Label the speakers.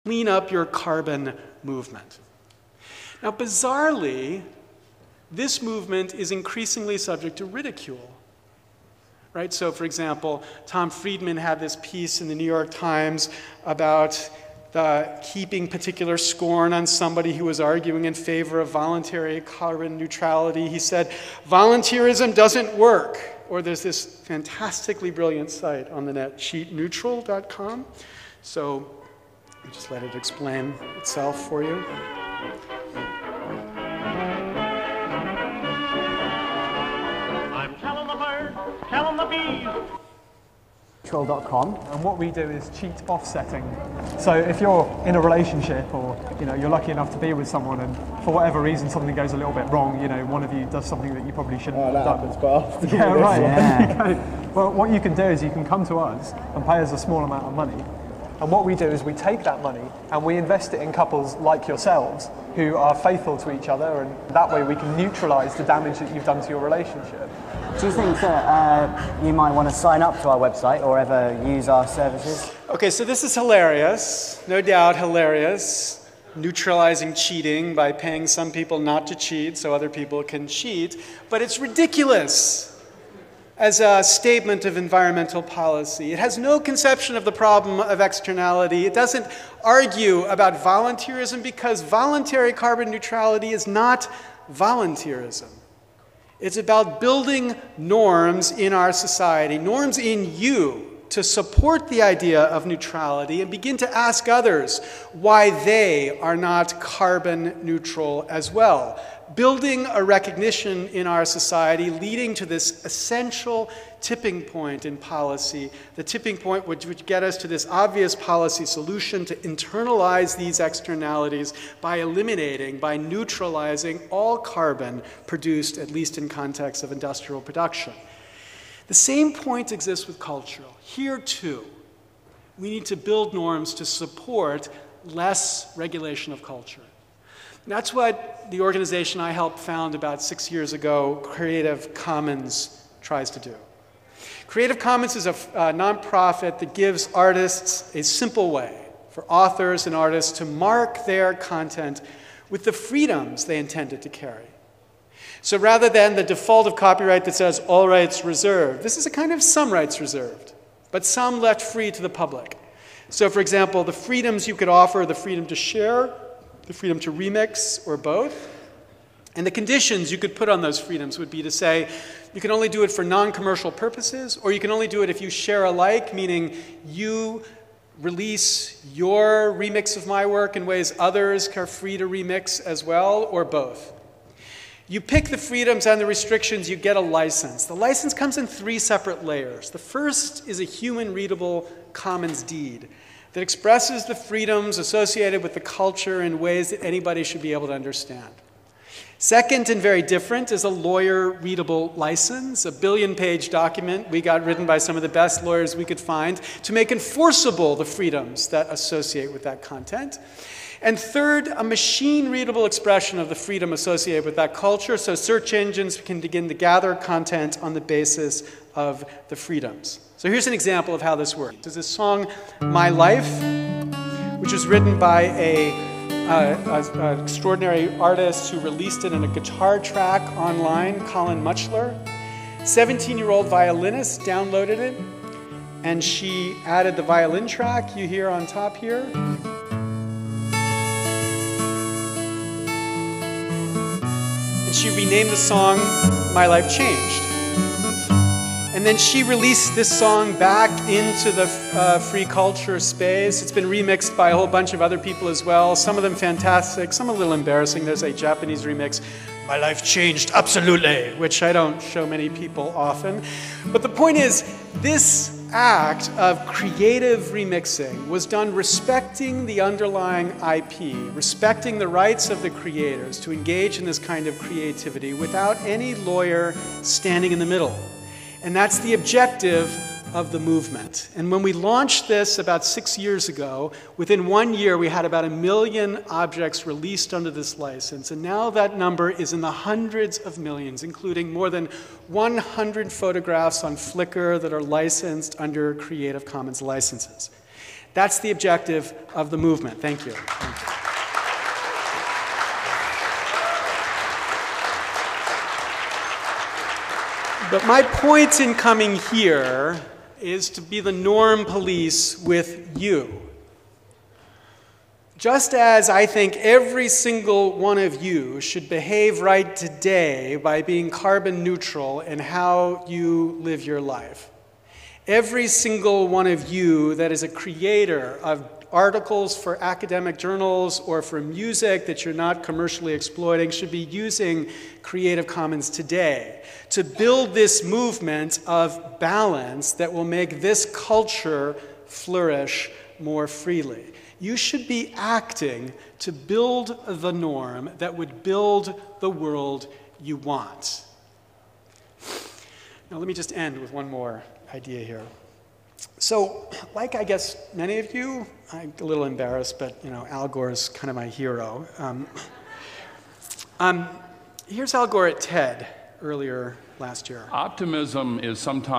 Speaker 1: clean up your carbon movement. Now, bizarrely, this movement is increasingly subject to ridicule. Right? So, for example, Tom Friedman had this piece in the New York Times about keeping particular scorn on somebody who was arguing in favor of voluntary carbon neutrality. He said, volunteerism doesn't work. Or there's this fantastically brilliant site on the net, cheatneutral.com. So I'll just let it explain itself for you.
Speaker 2: I'm telling the birds, telling the bees.
Speaker 3: Neutral.com.
Speaker 4: And what we do is cheat offsetting. So if you're in a relationship or you're lucky enough to be with someone and for whatever reason something goes a little bit wrong, one of you does something that you probably shouldn't have done.
Speaker 3: Happens quite often.
Speaker 4: Yeah, right.
Speaker 3: Yeah.
Speaker 4: Well, what you can do is you can come to us and pay us a small amount of money. And what we do is we take that money and we invest it in couples like yourselves who are faithful to each other, and that way we can neutralise the damage that you've done to your relationship.
Speaker 3: Do you think that you might want to sign up to our website or ever use our services?
Speaker 1: Okay, so this is hilarious, no doubt hilarious. Neutralizing cheating by paying some people not to cheat so other people can cheat, but it's ridiculous as a statement of environmental policy. It has no conception of the problem of externality. It doesn't argue about volunteerism because voluntary carbon neutrality is not volunteerism. It's about building norms in our society, norms in you, to support the idea of neutrality and begin to ask others why they are not carbon neutral as well. Building a recognition in our society leading to this essential tipping point in policy, the tipping point which would get us to this obvious policy solution to internalize these externalities by eliminating, by neutralizing all carbon produced, at least in context of industrial production. The same point exists with cultural. Here, too, we need to build norms to support less regulation of culture. And that's what the organization I helped found about 6 years ago, Creative Commons, tries to do. Creative Commons is a nonprofit that gives artists a simple way for authors and artists to mark their content with the freedoms they intended to carry. So rather than the default of copyright that says all rights reserved, this is a kind of some rights reserved, but some left free to the public. So for example, the freedoms you could offer, the freedom to share, the freedom to remix, or both. And the conditions you could put on those freedoms would be to say, you can only do it for non-commercial purposes, or you can only do it if you share alike, meaning you release your remix of my work in ways others are free to remix as well, or both. You pick the freedoms and the restrictions, you get a license. The license comes in 3 separate layers. The first is a human-readable commons deed that expresses the freedoms associated with the culture in ways that anybody should be able to understand. Second, and very different, is a lawyer-readable license, a billion-page document we got written by some of the best lawyers we could find to make enforceable the freedoms that associate with that content. And third, a machine-readable expression of the freedom associated with that culture, so search engines can begin to gather content on the basis of the freedoms. So here's an example of how this works. There's this song, My Life, which was written by an extraordinary artist who released it in a guitar track online, Colin Muchler. 17-year-old violinist downloaded it, and she added the violin track you hear on top here. And she renamed the song My Life Changed. And then she released this song back into the free culture space. It's been remixed by a whole bunch of other people as well, some of them fantastic, some a little embarrassing. There's a Japanese remix, My Life Changed Absolutely, which I don't show many people often. But the point is, this act of creative remixing was done respecting the underlying IP, respecting the rights of the creators to engage in this kind of creativity without any lawyer standing in the middle. And that's the objective of the movement. And when we launched this about 6 years ago, within 1 year we had about 1 million objects released under this license. And now that number is in the hundreds of millions, including more than 100 photographs on Flickr that are licensed under Creative Commons licenses. That's the objective of the movement. Thank you. But my point in coming here is to be the norm police with you. Just as I think every single one of you should behave right today by being carbon neutral in how you live your life. Every single one of you that is a creator of articles for academic journals or for music that you're not commercially exploiting should be using Creative Commons today to build this movement of balance that will make this culture flourish more freely. You should be acting to build the norm that would build the world you want. Now let me just end with one more idea here. So, like I guess many of you, I'm a little embarrassed, but Al Gore is kind of my hero. Here's Al Gore at TED earlier last year.
Speaker 5: Optimism is sometimes